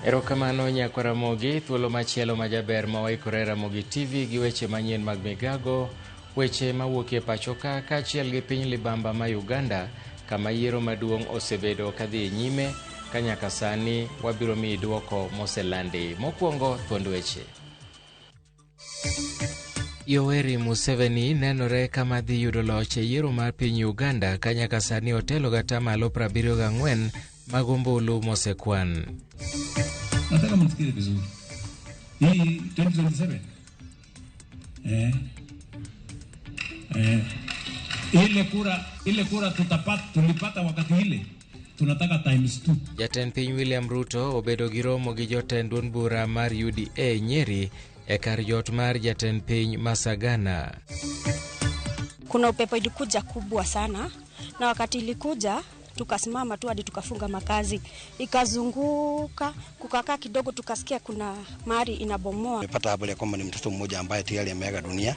Erokamano Nyakwaramogi, thuolo machielo majaber mawaikore Ramogi TV gi weche manyien mag migago, weche mawuokie pachoka kaachiel gi piny libamba ma Uganda, kama yiero maduong' osebedo kadhi nyime ka nyaka sani wabiro miyi duoko moselandi. Mokwongo thuond weche. Yoweri Museveni nenore kama dhi yudo loch e yiero mar piny Uganda ka nyaka sani otelo gata malo 74 mag ombulu mosekwan. Nataka msikize vizuri. Hii 2027. Ile kura tulipata wakati ile. Tunataka times 2. Jatend piny William Ruto obedo gi romo gi jotend duond bura mar UDA Nyeri e kar jot mar jatend piny Masagana. Kuna upepo ilikuja kubwa sana, na wakati ilikuja tukasimama tu hadi tukafunga makazi, ikazunguka kukakaa kidogo, tukasikia kuna mahali inabomoa. Nimepata habari ya kwamba ni mtoto mmoja ambaye tayari ameaga dunia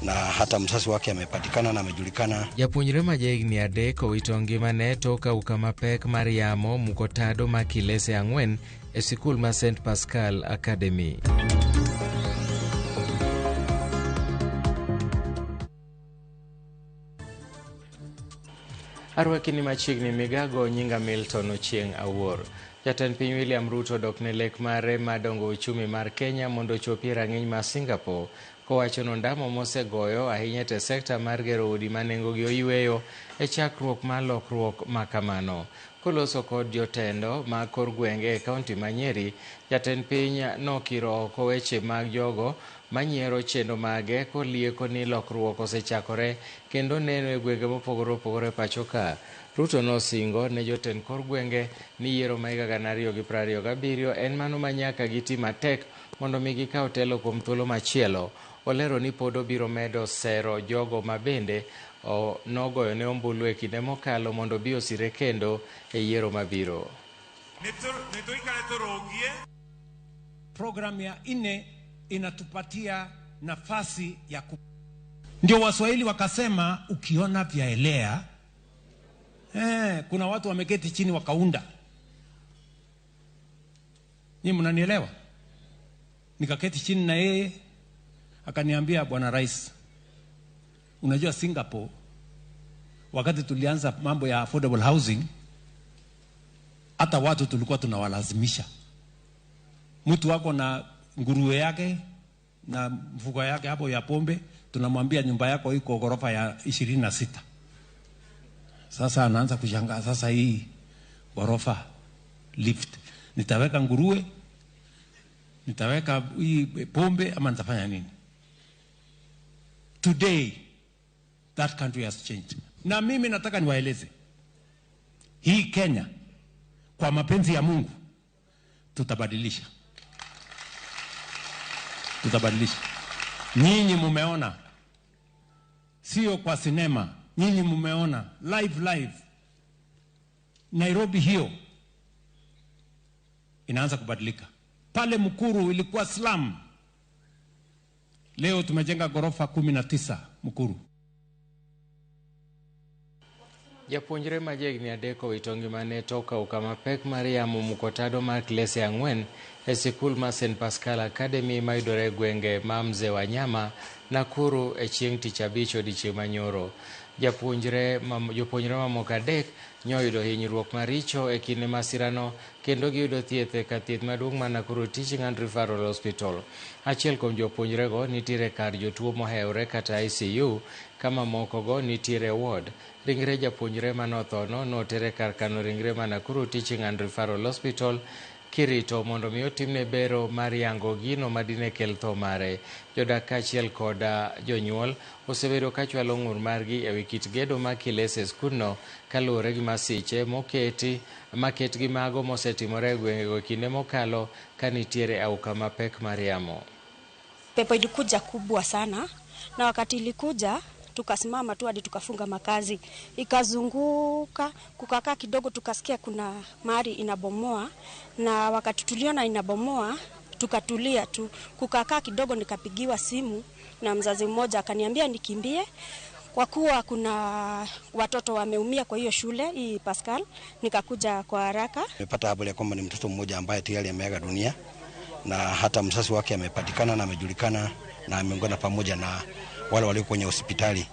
na hata msasi wake amepatikana na amejulikana. Japuonjre ma jahigni 3 owito ngimane tok auka mapek mar yamo mukotado ma kilese 4 e sikul ma St Pascal Academy. Arwakini machiegni migago nyinga Milton Ochieng Awuor. Jatend piny William Ruto dok ne lek mare madongo uchumi mar Kenya mondo chopie rang'iny ma Singapore, kowacho nondamo mosegoyo ahinya te sekta mar gero udi manengogi oyweyo e chakruok mar lokruok makamano. Koloso kod jotendo ma kor gwenge e kaunti ma Nyeri, jatend piny nokiro oko weche mag jogo manyiero chendo mage kolieko ni lokruok osechakore kendo neno e gwenge mopogore opogore pachoka. Ruto nosingo ne jotend kor gwenge ni yiero ma higa 2027 en mano ma nyaka giti matek mondo mi gikaw telo kuom thuolo machielo. Olero ni pod obiro medo sero jogo ma bende nogoyo ne ombulu e kinde mokalo mondo bi osire kendo e yiero mabiro. Program ya 4 inatupatia nafasi ya ndio Waswahili wakasema ukiona vyaelea, kuna watu wameketi chini wakaunda. Nyinyi mnanielewa? Nikaketi chini na yeye akaniambia, Bwana Rais, unajua Singapore wakati tulianza mambo ya affordable housing, hata watu tulikuwa tunawalazimisha. Mtu wako na nguruwe yake na mfuko yake hapo ya pombe, tunamwambia nyumba yako iko ghorofa ya 26. Sasa anaanza kushangaa, sasa hii ghorofa lift, nitaweka nguruwe, nitaweka hii pombe ama nitafanya nini? Today that country has changed. Na mimi nataka niwaeleze, hii Kenya kwa mapenzi ya Mungu tutabadilisha. Tutabadilisha. Nyinyi mumeona, sio kwa sinema, nyinyi mumeona live. Nairobi hiyo inaanza kubadilika. Pale Mukuru ilikuwa slum, leo tumejenga ghorofa 19 Mukuru. Japuonjre ma jahigni 3 owito ngimane tok auka mapek mar yamo mukotado mar klese 4 e sikul ma St Pascal Academy mayudore e gwenge ma Mzee Wanyama, Nakuru e chieng' tich abich odiechieng' manyoro. Jopuonjre mamoko 3 nyoyudo hinyruok maricho e kinde masirano kendo giyudo thieth e kar thieth maduong' ma Nakuru Teaching and Referral Hospital. Achiel kuom jopuonjrego nitiere kar jotuo mohewre kata ICU, kama mokogo nitiere ward. Ringre japuonjre manothono notere kar kano ringre ma Nakuru Teaching and Referral Hospital kirito mondo mi otimne bero mar yango gino madine kel tho mare. Jodak kaachiel kod jonyuol osebedo ka chwalo ng'ur margi e wi kit gedo ma kilese skundno kaluwore gi masiche maket gi mago mosetimore e gwengego e kinde mokalo ka nitiere auka mapek mar yamo. Pepo ilikuja kubwa sana, na wakati ilikuja tukasimama tu hadi tukafunga makazi, ikazunguka kukakaa kidogo, tukasikia kuna mahali inabomoa, na wakati tuliona inabomoa tukatulia tu. Kukakaa kidogo nikapigiwa simu na mzazi mmoja akaniambia nikimbie kwa kuwa kuna watoto wameumia kwa hiyo shule hii Pascal, nikakuja kwa haraka. Nimepata habari ya kwamba ni mtoto mmoja ambaye tayari ameaga dunia na hata mzazi wake amepatikana na amejulikana na ameungana pamoja na wale walio kwenye hospitali.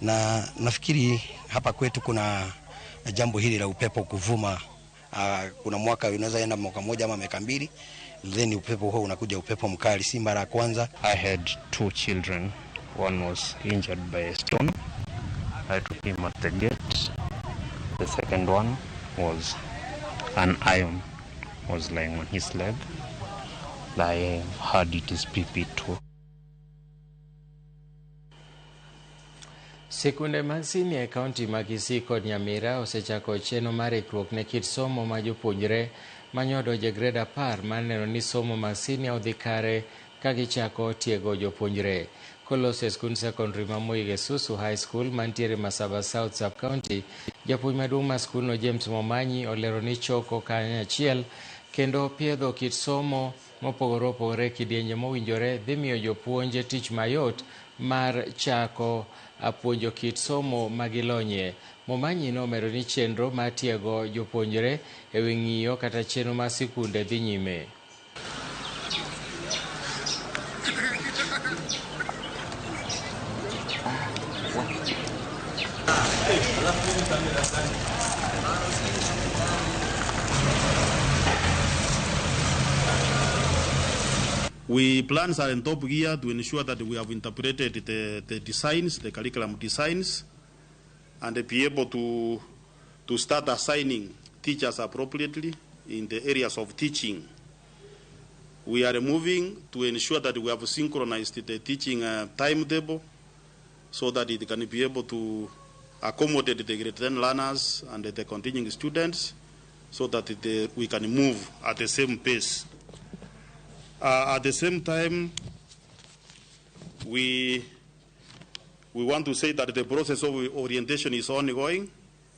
Na nafikiri hapa kwetu kuna jambo hili la upepo kuvuma. Kuna mwaka unaweza enda mwaka mmoja ama miaka mbili, then upepo huo unakuja upepo mkali, si mara ya kwanza. I had 2 children. One was injured by a stone. I took him at the gate. The second one was an iron was lying on his leg. I heard it is PP2. Sikunde mag sini e kaunti mag Kisii kod Nyamira osechako chenro mar ikruok ne kit somo ma jopuonjre manyodoje grade 10 mar neno ni somo mag sini odhi kare ka gichako tiego jopuonjre. Kolos e skund secondary ma Moi Gesusu High School mantiere Masaba South Sub County, japuonj maduong' ma skulno James Momanyi olero ni choko kanyachiel kendo piedho kit somo mopogore opogore kidienje mowinjore dhi miyo jopuonje tich mayot mar chako puonjo kit somo magilonye. Momanyi nomedo ni chenro mar tiego jopuonjre e wi ng'iyo kata chenro mar sikunde dhi nyime. We plans are in top gear to ensure that we have interpreted the designs, the curriculum designs, and be able to start assigning teachers appropriately in the areas of teaching. We are moving to ensure that we have synchronized the teaching timetable so that it can be able to accommodate the grade 10 learners and the continuing students so that we can move at the same pace. At the same time, we want to say that the process of orientation is ongoing.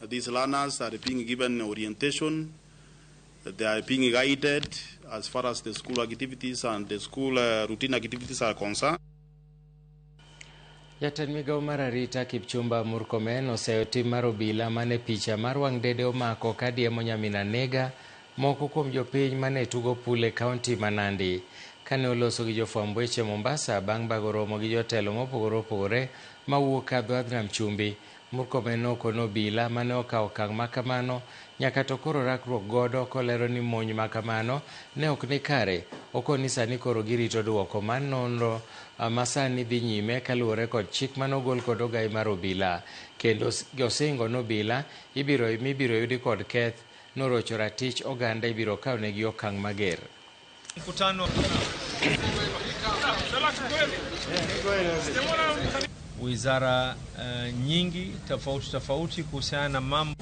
These learners are being given orientation. They are being guided as far as the school activities and the school routine activities are concerned. Jatend migao mar arita Kipchumba Murkomen oseyo tim mar obila mane picha mar wang' dede omako kadiemo nyamina nega moko kuom jopiny mane tugo pule kaunti ma Nandi. Kane oloso gi jofwamb weche Mombasa bang' bago romo gi jotelo mopogore opogore mawuok kadho Adhram Chumbi, Murkomen nokono obila mane okawo okang' makamano nyaka to koro rakruok godo kolero ni monj makamano ne ok ni kare. Okoni sani koro girito duoko mar nonro masani dhi nyime kaluwore kod chik manogol kod ogai mar obila, kendo osingo nobila mibiro yudi kod keth norocho ratich oganda ibiro kawnegi okang' mager. Wizara nyingi tofauti kuhusiana na mambo.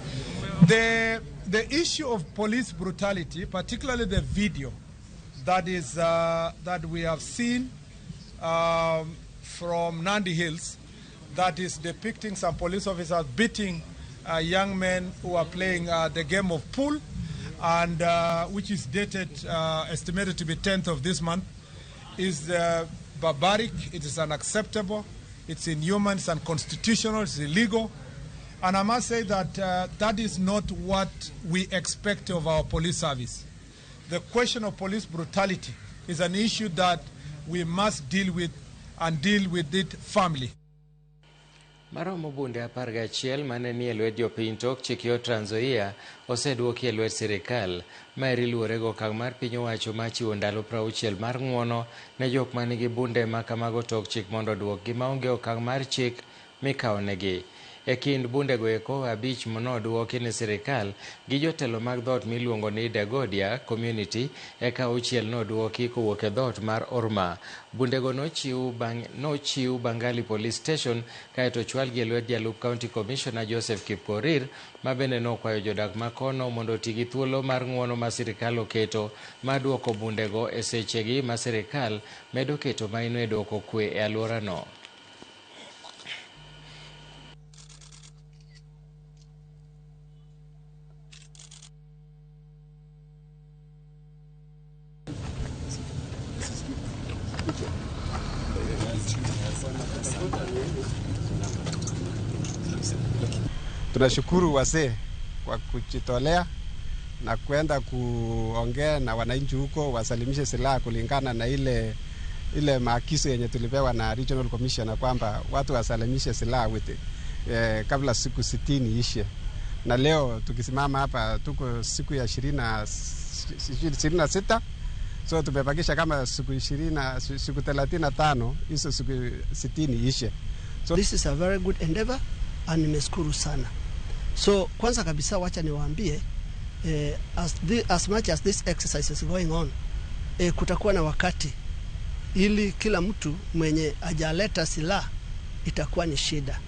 The issue of police brutality, particularly the video that is that we have seen from Nandi Hills, that is depicting some police officers beating young men who are playing the game of pool, and which is dated, estimated to be 10th of this month, is barbaric. It is unacceptable. It's inhuman. It's unconstitutional. It's illegal. And I must say that that is not what we expect of our police service. The question of police brutality is an issue that we must deal with, and deal with it firmly. Maromo bunde 11 mane ni e lwet jopiny tok chik yo Trans Nzoia oseduoki e lwet sirikal. Maeri luwore go okang' mar piny owacho machiwo ndalo 60 mar ng'uono ne jok manigi bunde ma kamago tok chik mondo oduokgi maonge okang' mar chik mikawonegi. E kind bundego eko 5 monodwoki ne sirikal gi jotelo mag dhot miluongo ni Dagodia Community, eka 6 nodwoki kowuok e dhot mar Orma. Bundego nochiw Bangali Police Station kaeto chwalgi e lwet jalup County Commissioner Joseph Kipkorir, ma bende nokwayo jodak makono mondo oti gi thuolo mar ng'uono ma sirikal oketo mar duoko bundego e sechegi ma sirikal medo keto maino e duoko kwe e alworano. Tunashukuru wazee kwa kujitolea na kwenda kuongea na wananchi huko wasalimishe silaha kulingana na ile maagizo yenye tulipewa na Regional Commissioner kwamba watu wasalimishe silaha kabla siku 60 ishe. Na leo tukisimama hapa tuko siku ya 26, so tumebakisha kama siku 35 hizo siku 60 ishe. So this is a very good endeavor and nimeshukuru sana. So kwanza kabisa wacha niwaambie as much as this exercise is going on, kutakuwa na wakati ili kila mtu mwenye ajaleta silaha itakuwa ni shida.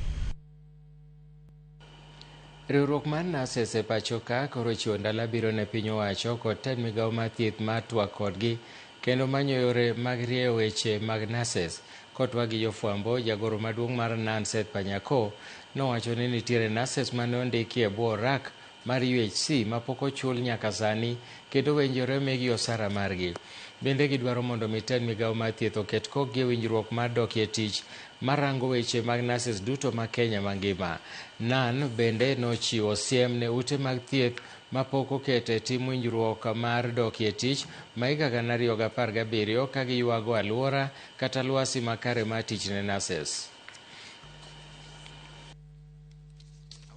Riwruok mar NASES e pacho ka koro chiwo ndalo biro ne piny owacho kod tend migawo mar thieth mar twak kodgi kendo manyo yore mag rieyo weche mag NASES. Kotwa gi jofwambo, jagoro maduong' mar Nanset Panyako nowacho ni nitiere NASES mane ondiki e bwo rak mar UHC mapok ochul nyaka sani kendo winjore megi osara margi. Bende gidwaro mondo tend migawo mar thieth oket kokgi e winjruok mar dokie tich marango weche mag NASES duto ma Kenya mangima. Nan bende nochiwo siem ne ute mag thieth mapok okete tim winjruok mar dokie tich ma higa 2017 ka giywago alwora kata lwasi makare mar tich ne NASES.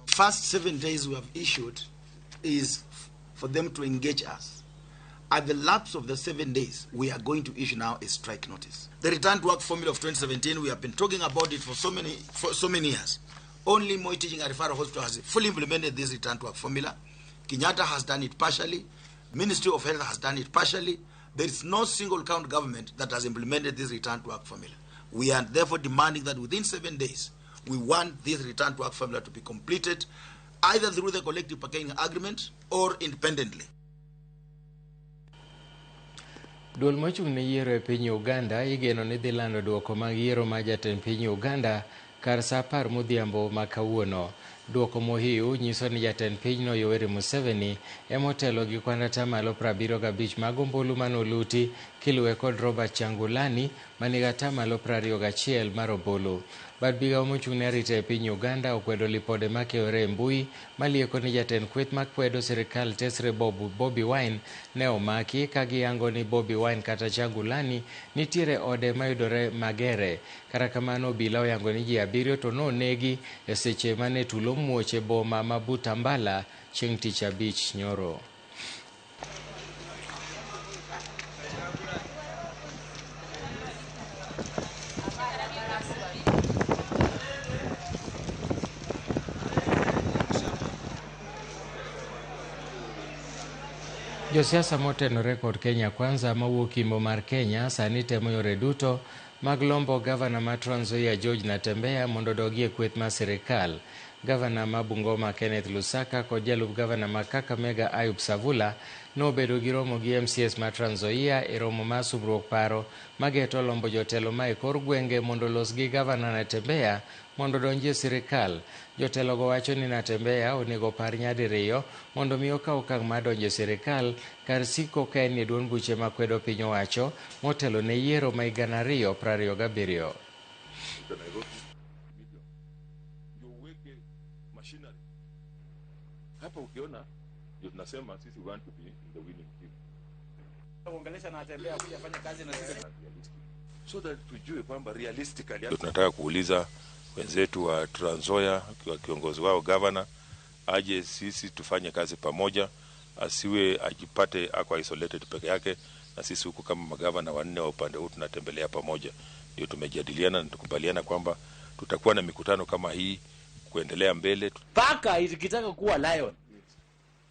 First 7 days we have issued is for them to engage us. At the lapse of the 7 days, we are going to issue now a strike notice. The return to work formula of 2017, we have been talking about it for so many years. Only Moi Teaching and Referral Hospital has fully implemented this return to work formula. Kenyatta has done it partially. Ministry of Health has done it partially. There is no single county government that has implemented this return to work formula. We are therefore demanding that within 7 days, we want this return to work formula to be completed, either through the collective bargaining agreement or independently. Duol mochung' ne yiero e piny Uganda igeno ni dhi lando duoko mag yiero ma jatend piny Uganda kar sa 10 modhiambo ma kawuono. Duoko mohiu nyiso ni jatend pinyno Yoweri Museveni emotelo gi kwan atamalo 75 mag ombulu manoluti kiluwe kod Robert Changulani manigi atamalo 21 mar ombulu. Bad migawo mochung' ne arita e piny Uganda okwedo lipode makewore e mbui malieko ni jatend kweth makwedo sirikal Tesre Bobi Wine ne omaki ka giyango ni Bobi Wine kata Changulani nitiere ode mayudore Magere. Kata kamano obila oyango ni ji 7 to nonegi e seche mane tulo muoch e boma ma Butambala chieng' tich abich nyoro. Josiasa motenore kod Kenya Kwanza mawuok Imbo mar Kenya sani temo yore duto mag lombo gavana ma Trans Nzoia George Natembeya mondo odogie kweth mar sirikal. Gavana ma Bungoma Kenneth Lusaka kod jalup gavana ma Kakamega Ayub Savula nobedo gi romo gi MCS ma Trans Nzoia e romo mar subruok paro mageto lombo jotelo ma e kor gwenge mondo los gi gavana Natembeya mondo donjie sirikal. Jotelogo wacho ni Natembeya onego par nyadiriyo mondo mi okaw okang' mar donjo sirikal kar siko ka en e duond buche makwedo piny owacho motelo ne yiero ma higa 2027. Hapa ukiona ndio tunasema sisi want to be in the winning team. Kuongelesha Natembeya kuja fanya kazi na sisi. So that tujue kwamba realistically tunataka kuuliza wenzetu wa Trans Nzoia kwa kiongozi wao governor aje sisi tufanye kazi pamoja, asiwe ajipate ako isolated peke yake, na sisi huku kama magavana wanne wa upande huu tunatembelea pamoja. Ndio tumejadiliana na tukubaliana kwamba tutakuwa na mikutano kama hii kuendelea mbele. Paka ikitaka kuwa lion,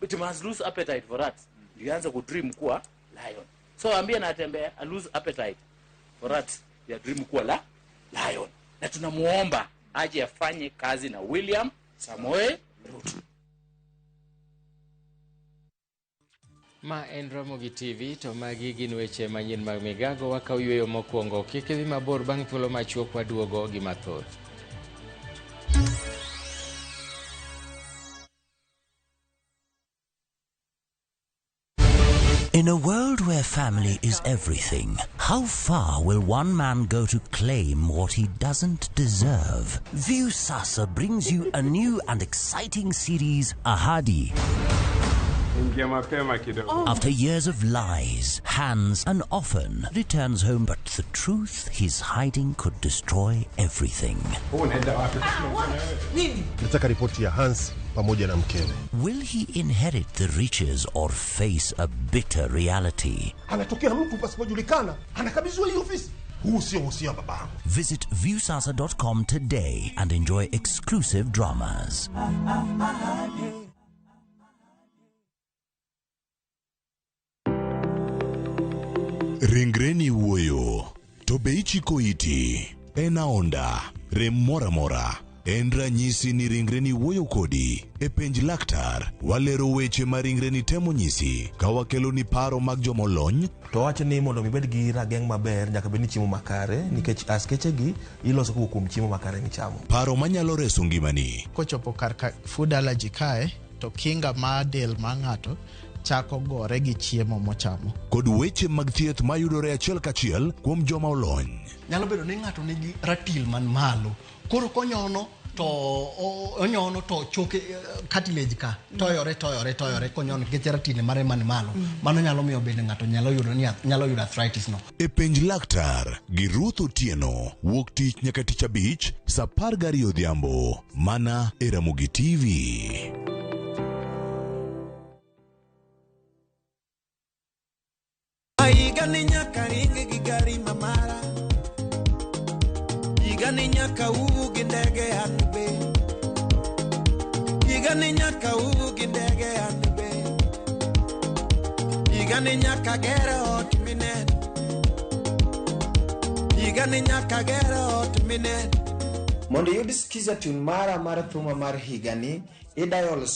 it must lose appetite for rats. Lianza ku dream kuwa lion. So ambia Natembeya a lose appetite for rats. Ya dream kuwa lion. Na tunamuomba aje afanye kazi na William Samoei Ruto. Ma en Ramogi TV to magi gin weche manyien mag migago wakawuoyo mokwongo. Kik idhi mabor bang' thuolo machuok waduogo gi mathoth. In a world where family is everything, how far will one man go to claim what he doesn't deserve? Viusasa brings you a new and exciting series, Ahadi. After years of lies, Hans, and often returns home, but the truth he's hiding could destroy everything. Nataka ripoti ya Hans pamoja na mkewe. Will he inherit the riches or face a bitter reality? Anatokea mtu pasipojulikana, anakabidhiwa hii ofisi. Huu sio usia babangu. Visit viusasa.com today and enjoy exclusive dramas. Ringreni wuoyo, to be ichiko iti, ena onda, rem mora mora, en ranyisi ni ringreni wuoyo kodi, e penj laktar, walero weche ma ringreni temo nyisi, kawakelo ni paro mag jomolony, to wacho ni mondo mibed gi rageng' maber nyaka bed ni chiemo makare nikech askeche gi iloso kuom chiemo makare michamo. Paro manyalo reso ngimani. Kochopo kar food allergy kae, to kinga ma del ma ng'ato chako gore gi chiemo mochamo. Kod weche mag thieth mayudore achiel kachiel kuom joma olony. Nyalo bedo ni ng'ato nigi ratil man malo. Koro konyono to choke cartilage ka toyore konyono nikech ratil mare man malo. Mano nyalo miyo bende ng'ato nyalo yudo arthritis no. E penj laktar gi Ruth Otieno, wuok tich nyaka tich abich, saa 12 odhiambo, mana e Ramogi TV. Igani nyaka inge gigari mamara, igani nyaka ugi ndege anbe, igani nyaka ugi ndege anbe, igani nyaka gere hot minen, igani nyaka gere hot minen. Mondo yudi skiza tune mara thuma mar higani, idial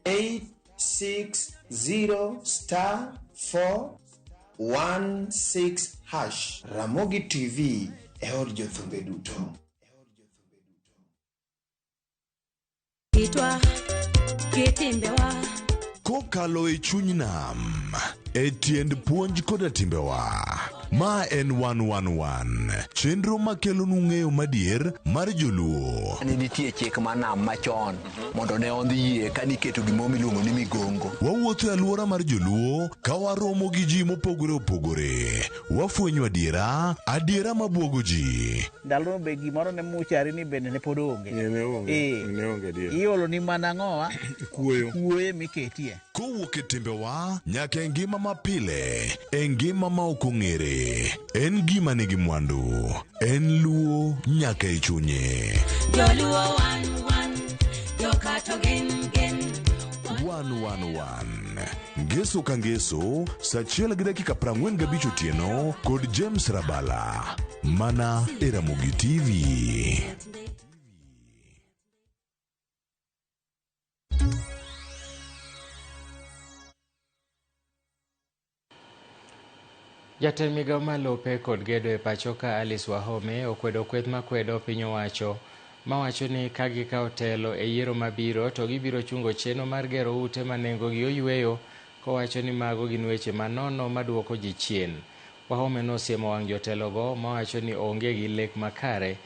*860*416#. Ramogi TV e od jothumbe duto. Kitwa kitimbewa kokalo e chuny nam, e tiend puonj koda timbewa. Ma en 111, chenro makelo nung'eyo madier mar joluo. Nitie chik manam machon, mondo ne ondhi yie ka niketo gimomi luongo ni migongo. Wawuotho e alwora mar joluo, ka waromo gi ji mopogore opogore. Wafwenyo adiera mabuogo ji. Ndalo be gimoro ne muchari ni bende ne pod onge. Ne onge dia. Iolo ni mana ng'owa, kuoye miketie. Kowuok e timbewa, nyaka e ngima mapile, e ngima ma ok ong'ere. En gima nigi mwandu, en luo nyaka e chunye. Joluo 111, jokato gen. 111, ngeso ka ngeso, saa 1:45 otieno, kod James Rabala, mana e Ramogi TV. Jatend migao malope kod gedo e pachoka Alice Wahome okwedo kweth makwedo piny owacho mawacho ni ka gikawo telo e yiero mabiro to gibiro chungo chenro mar gero ute ma nengogi oyueyo, kowacho ni mago gin weche manono maduoko ji chien. Wahome nosiemo wang' jotelogo mawacho ni onge gi lek makare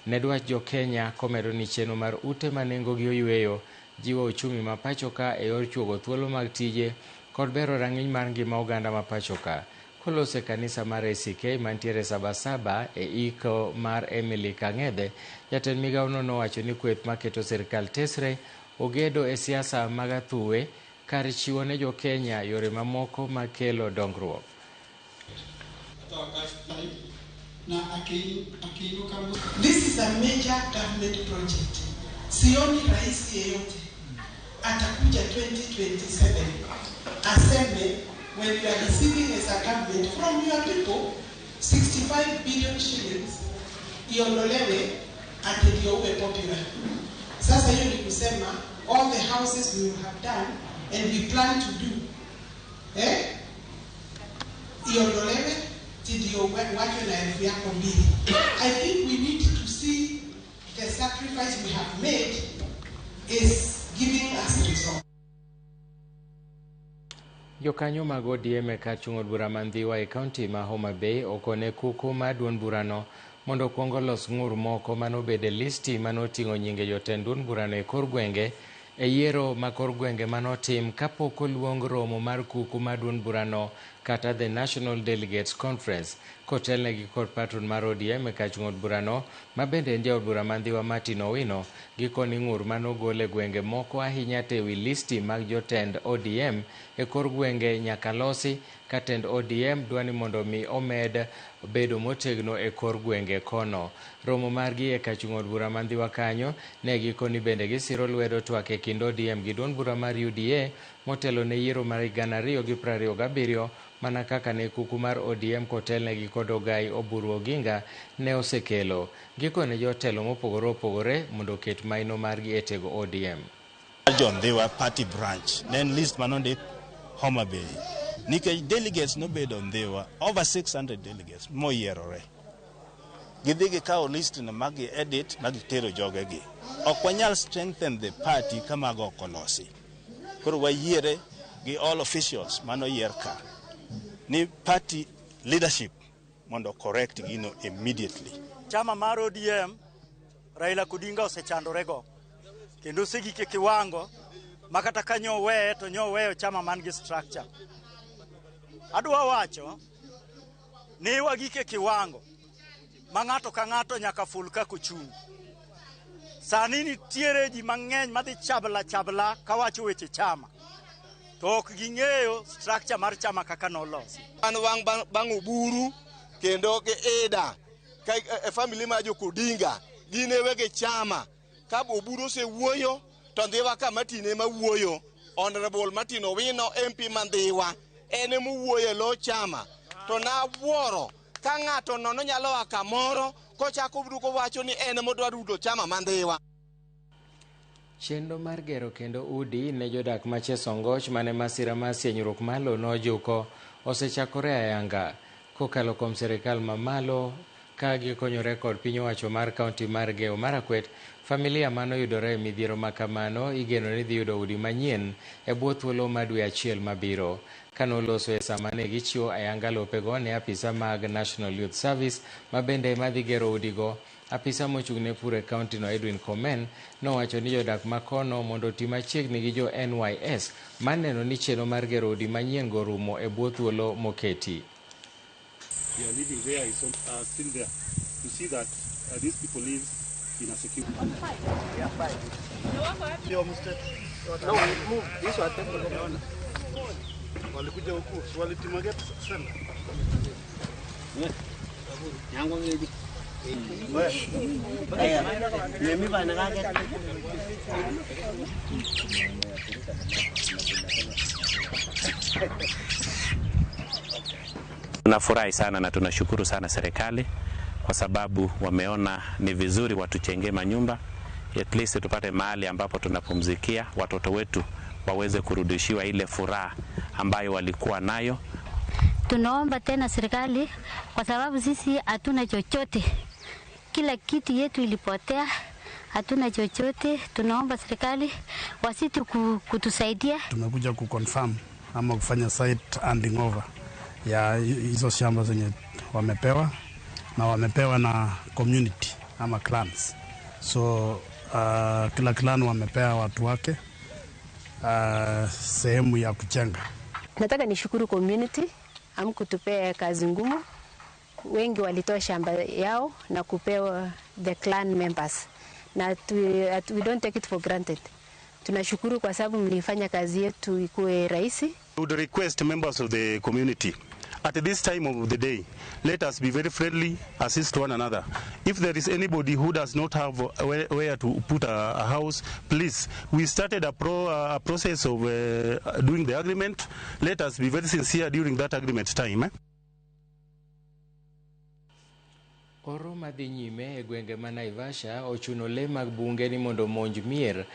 ne dwach Jo-Kenya, komedo ni chenro mar ute ma nengogi oyueyo jiwo uchumi ma pachoka e yor chuogo thuolo mag tije kod bero rang'iny mar ngima oganda ma pachoka. Kolose kanisa mar ACK mantiere Sabasaba e iko mar Emily Kang'ethe, jatend migao no nowacho ni kweth maketo sirkal tesre ogedo e siasa mag athuwe kar chiwo ne Jo-Kenya yore mamoko makelo dongruok. This is a major government project. Sioni rais yeyote atakuja 2027 aseme when you are receiving as a government from your people 65 billion shillings iondolewe ati ndio uwe popular. Sasa hiyo ni kusema all the houses we have done and we plan to do iondolewe ndio watu na elfu yako mbili. I think we need to see the sacrifice we have made is giving us results. Jokanyo mag ODM e kar chung' od bura man Dhiwa e kaunti ma Homa Bay okone kuku mar duond burano mondo okuong olos ng'ur moko manobede listi manoting'o nyinge jotend duond burano e kor gwenge e yiero ma kor gwenge manotim kapok oluong romo mar kuku mar duond burano kata the National Delegates Conference kotelnegi kod patron mar ODM e kar chung' od burano ma bende en jaod bura man Dhiwa Martin Owino gikoni ng'ur manogol e gwenge moko ahinya tewi listi mag jotend ODM e kor gwenge nyaka losi ka tend ODM dwani mondo mi omed bedo motegno e kor gwenge kono. Romo margi e kar chung' od bura man Dhiwa kanyo ne gikoni bende gisiro lwedo twak e kind ODM gi duond bura mar UDA motelo ne yiero mar 2027 mana kaka ne kuku mar ODM kotelnegi kod Ogai Oburu Oginga ne osekelo. Gikone jotelo mopogore opogore mondo oket maino margi e tego ODM. John Dhiwa party branch then list manondik Homa Bay nikech delegates nobedo Dhiwa over 600 delegates moyierore gidhi gikawo list na magi edit magi tero jogegi ok wanyal strengthen the party kama go kolosi koro wayiere gi all officials manoyier ka ni party leadership mondo correct gino immediately. Chama mar ODM Raila Odinga osechandorego kendo segike kiwango makata kanyo weye to nyo weyo chama man gi structure. Adwa wacho ni wagike kiwango ma ng'ato ka ng'ato nyaka ful ka kuchung'. Sani nitiere ji mang'eny madhi chabla kawacho weche chama to ok ging'eyo structure mar chama kaka nolosi. An wang bang' Oburu kendo ke Eda ka family ma jo Odinga gine wege chama ka Oburu se wuoyo to Dhiwa ka Martin ema wuoyo. Honorable Martin Owino MP man Dhiwa ene muwuoye lo chama to na wuoro ka ng'ato nono nyalo aka moro kochako bruko wacho ni ene modwa rudo chama man Dhiwa. Chenro mar gero kendo udi ne jodak ma Chesongoch mane masira mar sienyruok malo nojuko osechakore ayanga kokalo kuom sirikal mamalo ka gikonyore kod piny owacho mar kaunti mar Geyo Marakwet. Familia manoyudore e midhiero makamano igeno ni dhi yudo udi manyien e bwo thuolo mar dwe achiel mabiro. Kanoloso e sama ne gichiwo ayanga lopego ne apisa mag National Youth Service ma bende madhi gero udigo. Apisa mochung' ne pur e kaunti no Edwin Komen nowacho ni jodak makono mondo oti machiegni gi jo NYS maneno ni chenro mar gero udi manyien go rumo e bwo thuolo moketi. They are living there is still there. To see that these people live in a secure. Yeah, fine. No, move. This one. Walikuja huku, walitimage sana. Yangu ngedi. Mimi bana kake. Tunafurahi sana na tunashukuru sana serikali kwa sababu wameona ni vizuri watuchengee manyumba at least tupate mahali ambapo tunapumzikia, watoto wetu waweze kurudishiwa ile furaha ambayo walikuwa nayo. Tunaomba tena serikali kwa sababu sisi hatuna chochote, kila kitu yetu ilipotea, hatuna chochote. Tunaomba serikali wasiti kutusaidia. Tumekuja kuconfirm ama kufanya site handing over ya hizo shamba zenye wamepewa, na wamepewa na community ama clans. So kila clan wamepea watu wake sehemu ya kuchenga. Nataka nishukuru community amkutupea kazi ngumu. Wengi walitoa shamba yao na kupewa the clan members, na we don't take it for granted. Tunashukuru kwa sababu mlifanya kazi yetu ikuwe rahisi. We would request members of the community at this time of the day, let us be very friendly, assist one another. If there is anybody who does not have where to put a house, please, we started a process of doing the agreement. Let us be very sincere during that agreement time. Oro madhi nyime e gwenge ma Naivasha ochuno le mag bunge ni mondo monj mier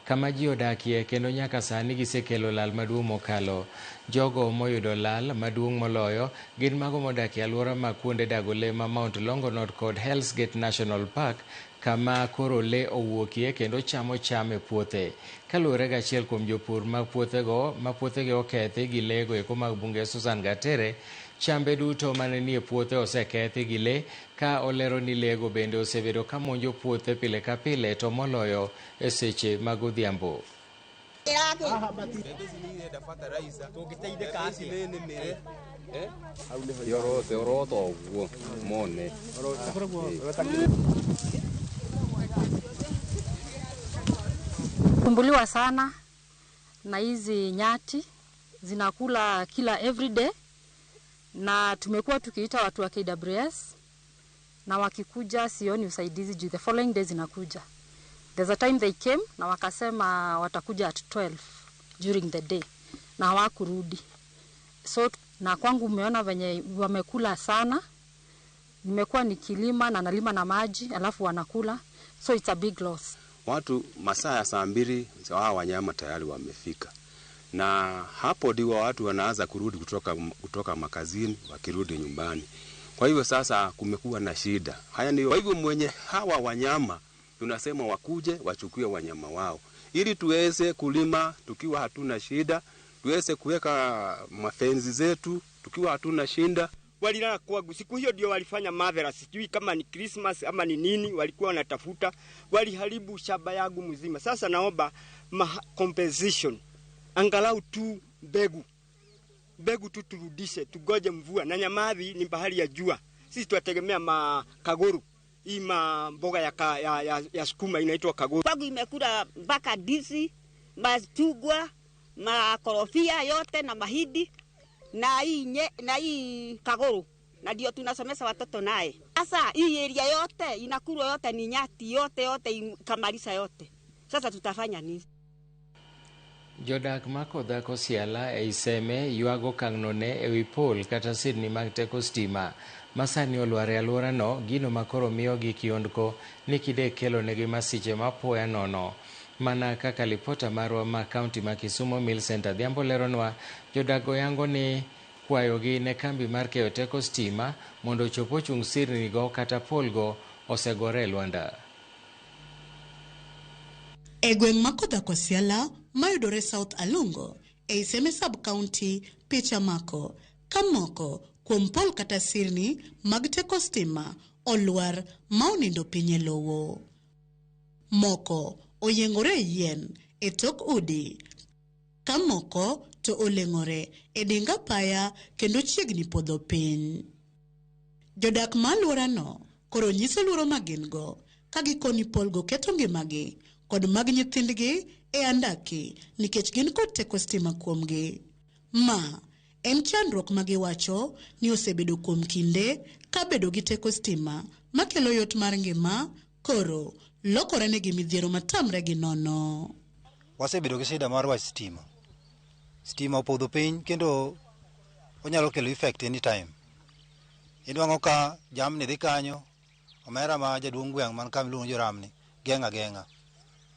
kama ji odakie, kendo nyaka sani gisekelo lal maduong' mokalo. Jogo moyudo lal maduong' moloyo gin mago modakie alwora mag kuonde dago lee ma Mount Longonot kod Hell's Gate National Park, kama koro lee owuokie kendo chamo cham e puothe. Kaluwore gachiel kuom jopur mag puothegi okethi gi lee go eko mag bunge Susan Gatere, chambe duto mane nie puothe osekethi gi lee, ka olero ni lee go bende osebedo ka monjo puothe pile ka pile, to moloyo e seche mag odhiambo. Tumbuliwa sana na hizi nyati zinakula kila everyday, na tumekuwa tukiita watu wa KWS, na wakikuja sioni usaidizi juu the following day zinakuja. There's a time they came na wakasema watakuja at 12 during the day na hawakurudi. So na kwangu umeona venye wamekula sana. Nimekuwa nikilima na nalima na maji alafu wanakula, so it's a big loss. Watu masaa ya saa 2 hawa wanyama tayari wamefika, na hapo ndio watu wanaanza kurudi kutoka makazini wakirudi nyumbani. Kwa hivyo sasa kumekuwa na shida. Haya ndio. Kwa hivyo mwenye hawa wanyama tunasema wakuje wachukue wanyama wao, ili tuweze kulima tukiwa hatuna shida, tuweze kuweka mafenzi zetu tukiwa hatuna shinda. Walilala kwangu siku hiyo, ndio walifanya madhara, sijui kama ni Christmas ama ni nini walikuwa wanatafuta, waliharibu shamba yangu mzima. Sasa naomba compensation, angalau tu mbegu tu turudishe, tugoje mvua, na Nyamathi ni bahari ya jua, sisi tunategemea makaguru. Hii mboga ya sukuma inaitwa kaguru. Kwangu imekula mpaka ndizi, machungwa, makorofia yote na mahindi na hii kaguru, na ndio tunasomesha watoto naye. Sasa hii area yote inakula yote ni nyati yote kamalisha yote. Sasa tutafanya nini? Jodak makodhako siala e Iseme yuago kangnone e wi pol kata sirni mag teko stima masani olware alworano, gino makoro miyogi kiondko ni kide kelo negi masiche mapoya nono. Mana kaka lipota marwa ma kaunti ma Kisumo Millicent Adhiambo leronwa, jodago yango ni kwayogi ne kambi mar keyo teko stima mondo chopo chung sirni go kata polgo osegore Luanda. E gweng' ma Kodhako Siala mayudore South Alungo e Iseme sub-county, picha mako kamoko kuom pol kata sirni mag teko stima olwar ma onindo piny e lowo. Moko oyengore yien e tok udi, kamoko to oleng'ore e dinga paya kendo chiegni podho piny. Jodak ma alworano koro nyiso luoro magin go ka gikoni polgo keto ngimagi kod mag nyithindgi e andaki nikech gin kod teko stima kuomgi. Ma en chandruok ma giwacho ni osebedo kuom kinde ka bedo gi teko stima makelo yot mar ngima koro lokore ne gi midhiero matamre gi nono. Wasebedo gi shida mar wach stima. Stima opodho piny kendo onyalo kelo effect anytime. Idwang'o ka jamni dhi kanyo, omera ma jaduong' gweng' man ka miluongo Joramni geng'a.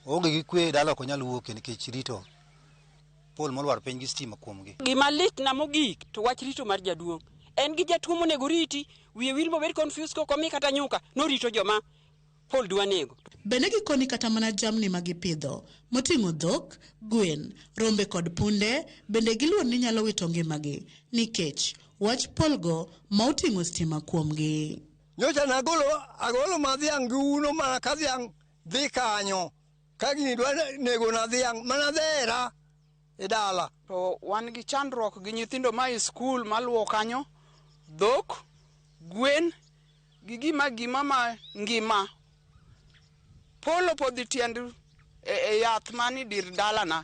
Onge gi kwe dala ok onyal wuok nikech rito pol molwar piny gi stima kuomgi. Gima lit na mogik to wach rito mar jaduong'. En gi jatuo monego riti, wiye wil mobed confused ko komi kata nyuka, no rito joma pol dwa nego. Bende gikoni kata mana jamni ma gipidho moting'o dhok, gwen, rombe kod punde bende giluor ni nyalo wito ngimagi nikech wach polgo ma oting'o stima kuomgi. Nyocha agolo ma dhiang' gi uno mana ka dhiang' dhi kanyo. Ka gini dwa nego na dhiang' mana dhera e dala. To wan gi chandruok gi nyithindo ma e skul maluwo kanyo, dhok, gwen, gi gima ma ngima. Polo podhi tiend e yath mani dir dalana.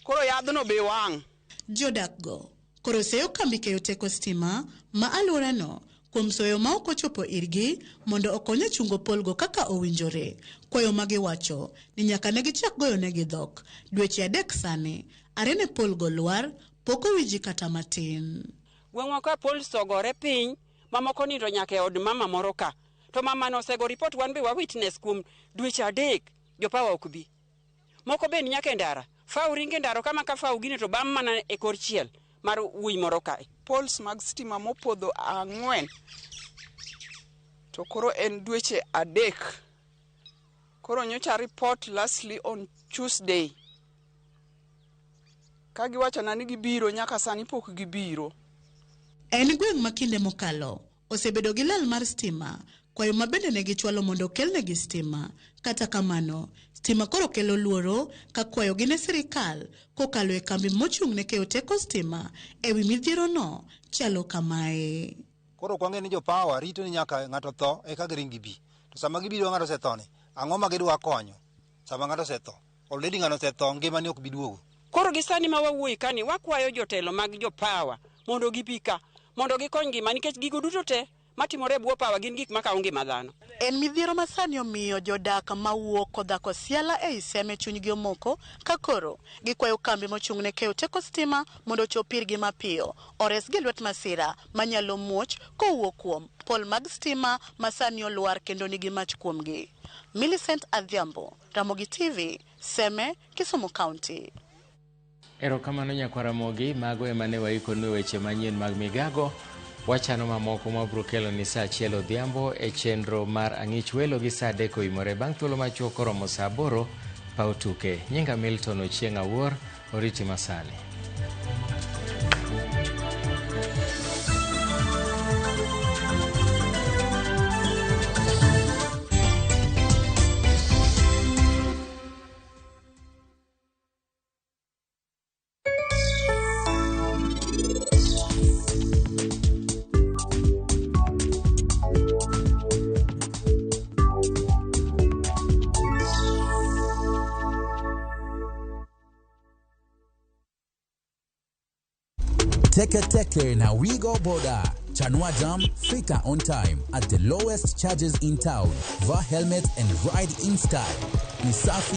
Koro yadhno be wang'. Jodak go koro seyo kambi keyo teko stima ma alworano kuom soyo ma ok ochopo irgi mondo okonye chungo polgo kaka owinjore. Kwayo magiwacho ni nyaka ne gichak goyo negi dhok dweche 3 sani arene polgo lwar pok owinji kata matin. Gweng'wa ka pol sogore piny, mamoko nindo nyaka e od mama moro ka. To mama no osego report, wan be wa witness kuom dweche 3 jopawa ok bi. moko ben nyaka e ndara fau ringe ndaro kama ka fau gine to bam mana e kor chiel mar wuy moro kae. Poles mag stima mopodho 4 to koro en dweche 3. Koro nyocha report lastly on Tuesday. Kagi wacho na ni gibiro nyaka sani pok gibiro. En gweng' makinde mokalo osebedo gi lal mar stima, kwayo mabende ne gichwalo mondo kelnegi stima. Kata kamano, stima koro kelo luoro ka kwayo gine sirikal kokalo e kambi mochung' ne keyo teko stima ewi midhiero no chalo kamae. Koro kwange ni jo power rito ni nyaka ng'ato tho eka giringi bi. To sama gibiro ng'ato setho ni, ang'o ma gidwa konyo? Sama ng'ato setho, already ng'ato setho ngimane ok biduogo. Koro gisani ma wawuoyi kani wakwayo jotelo mag jo power mondo gipika mondo gikony ngima nikech gigo duto te matimore bwo power gin gik makawo ngima dhano. En midhiero masani omiyo jodak mawuok kodha Kosiala e Iseme chunygi omoko ka koro gikwayo kambi mochung' ne keyo teko stima mondo chopirgi mapiyo ores gi lwet masira manyalo muoch kowuok kuom pol mag stima masani olwar kendo nigi mach kuomgi. Millicent Adhiambo, Ramogi TV, Seme, Kisumu County. Erokamano Nyakwaramogi, mago emane waikonu weche manyien mag migago. Wachano mamoko mabro kelo ni saa 1 odhiambo e chenro mar ang'ich welo gi saa 3 koimore bang' thuolo machuok oromo saa 8 pau tuke. Nyinga Milton Ochieng' Awuor, oriti masani. Teke na Wigo Boda. Chanua Jam, fika on time at the lowest charges in town. Wear helmet and ride in style. Ni safi